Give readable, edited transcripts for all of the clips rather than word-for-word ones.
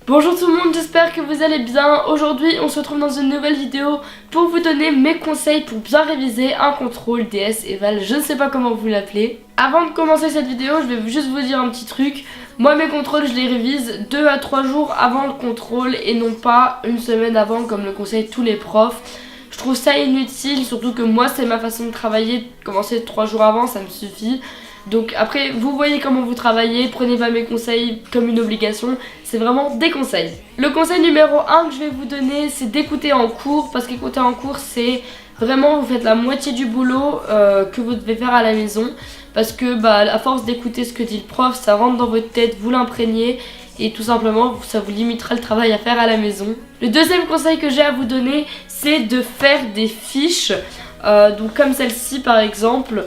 Bonjour tout le monde, j'espère que vous allez bien. Aujourd'hui on se retrouve dans une nouvelle vidéo pour vous donner mes conseils pour bien réviser un contrôle DS Eval, je ne sais pas comment vous l'appelez. Avant de commencer cette vidéo, je vais juste vous dire un petit truc. Moi mes contrôles je les révise 2 à 3 jours avant le contrôle et non pas une semaine avant comme le conseillent tous les profs. Je trouve ça inutile, surtout que moi c'est ma façon de travailler, commencer 3 jours avant ça me suffit. Donc après vous voyez comment vous travaillez, prenez pas mes conseils comme une obligation, c'est vraiment des conseils. Le conseil numéro 1 que je vais vous donner c'est d'écouter en cours, parce qu'écouter en cours c'est vraiment vous faites la moitié du boulot que vous devez faire à la maison. Parce que à force d'écouter ce que dit le prof, ça rentre dans votre tête, vous l'imprégnez et tout simplement ça vous limitera le travail à faire à la maison. Le deuxième conseil que j'ai à vous donner c'est de faire des fiches, donc comme celle-ci par exemple.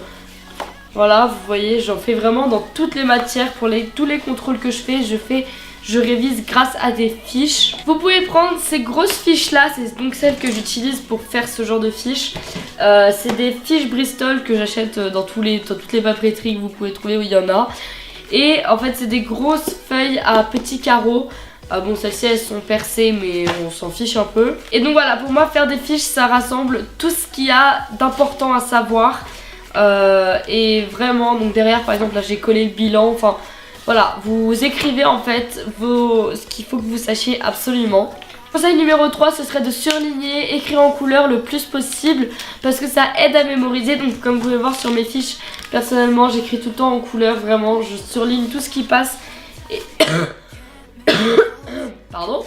Voilà, vous voyez, j'en fais vraiment dans toutes les matières, pour tous les contrôles que je révise grâce à des fiches. Vous pouvez prendre ces grosses fiches là, c'est donc celles que j'utilise pour faire ce genre de fiches. C'est des fiches Bristol que j'achète dans toutes les papeteries que vous pouvez trouver où il y en a. Et en fait c'est des grosses feuilles à petits carreaux. Bon, celles-ci elles sont percées mais on s'en fiche un peu. Et donc voilà, pour moi faire des fiches ça rassemble tout ce qu'il y a d'important à savoir. Et vraiment, donc derrière par exemple là j'ai collé le bilan, enfin voilà, vous écrivez en fait ce qu'il faut que vous sachiez absolument. Conseil numéro 3 ce serait de surligner, écrire en couleur le plus possible parce que ça aide à mémoriser. Donc comme vous pouvez voir sur mes fiches, personnellement j'écris tout le temps en couleur, vraiment je surligne tout ce qui passe et... Pardon.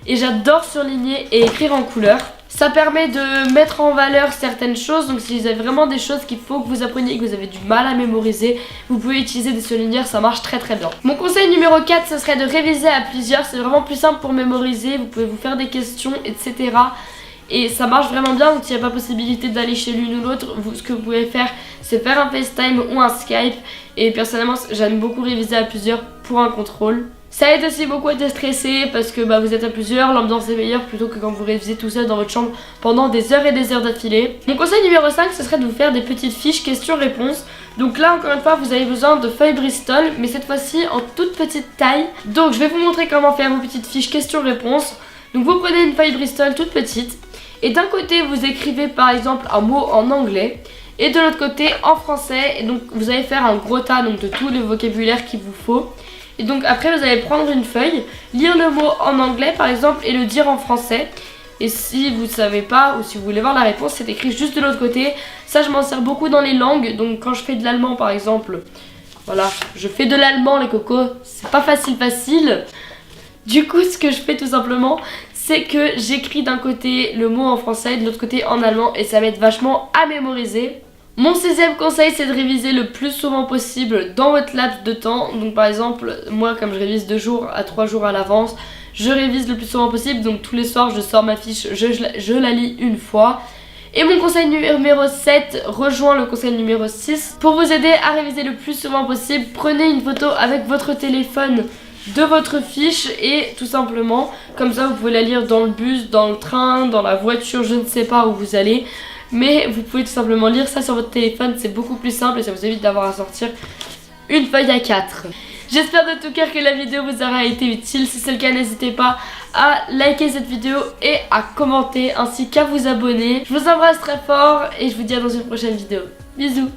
Et j'adore surligner et écrire en couleur. Ça permet de mettre en valeur certaines choses. Donc si vous avez vraiment des choses qu'il faut que vous appreniez et que vous avez du mal à mémoriser, vous pouvez utiliser des surligneurs, ça marche très bien. Mon conseil numéro 4 ce serait de réviser à plusieurs. C'est vraiment plus simple pour mémoriser. Vous pouvez vous faire des questions etc. Et ça marche vraiment bien, donc il n'y a pas possibilité d'aller chez l'une ou l'autre. Ce que vous pouvez faire c'est faire un FaceTime ou un Skype. Et personnellement j'aime beaucoup réviser à plusieurs pour un contrôle. Ça aide aussi beaucoup à déstresser parce que vous êtes à plusieurs, l'ambiance est meilleure plutôt que quand vous révisez tout seul dans votre chambre pendant des heures et des heures d'affilée. Mon conseil numéro 5 ce serait de vous faire des petites fiches questions-réponses. Donc là encore une fois vous avez besoin de feuilles Bristol mais cette fois-ci en toute petite taille. Donc je vais vous montrer comment faire vos petites fiches questions-réponses. Donc vous prenez une feuille Bristol toute petite et d'un côté vous écrivez par exemple un mot en anglais et de l'autre côté en français. Et donc vous allez faire un gros tas donc, de tout le vocabulaire qu'il vous faut. Et donc après vous allez prendre une feuille, lire le mot en anglais par exemple et le dire en français. Et si vous ne savez pas ou si vous voulez voir la réponse, c'est écrit juste de l'autre côté. Ça je m'en sers beaucoup dans les langues, donc quand je fais de l'allemand par exemple, voilà, je fais de l'allemand les cocos, c'est pas facile. Du coup ce que je fais tout simplement, c'est que j'écris d'un côté le mot en français et de l'autre côté en allemand et ça m'aide vachement à mémoriser. Mon 6e conseil c'est de réviser le plus souvent possible dans votre laps de temps. Donc par exemple moi comme je révise 2 jours à 3 jours à l'avance, je révise le plus souvent possible. Donc tous les soirs je sors ma fiche, je la lis une fois. Et mon conseil numéro 7 rejoint le conseil numéro 6. Pour vous aider à réviser le plus souvent possible, prenez une photo avec votre téléphone de votre fiche et tout simplement comme ça vous pouvez la lire dans le bus, dans le train, dans la voiture, je ne sais pas où vous allez. Mais vous pouvez tout simplement lire ça sur votre téléphone, c'est beaucoup plus simple et ça vous évite d'avoir à sortir une feuille A4. J'espère de tout cœur que la vidéo vous aura été utile. Si c'est le cas, n'hésitez pas à liker cette vidéo et à commenter ainsi qu'à vous abonner. Je vous embrasse très fort et je vous dis à dans une prochaine vidéo. Bisous!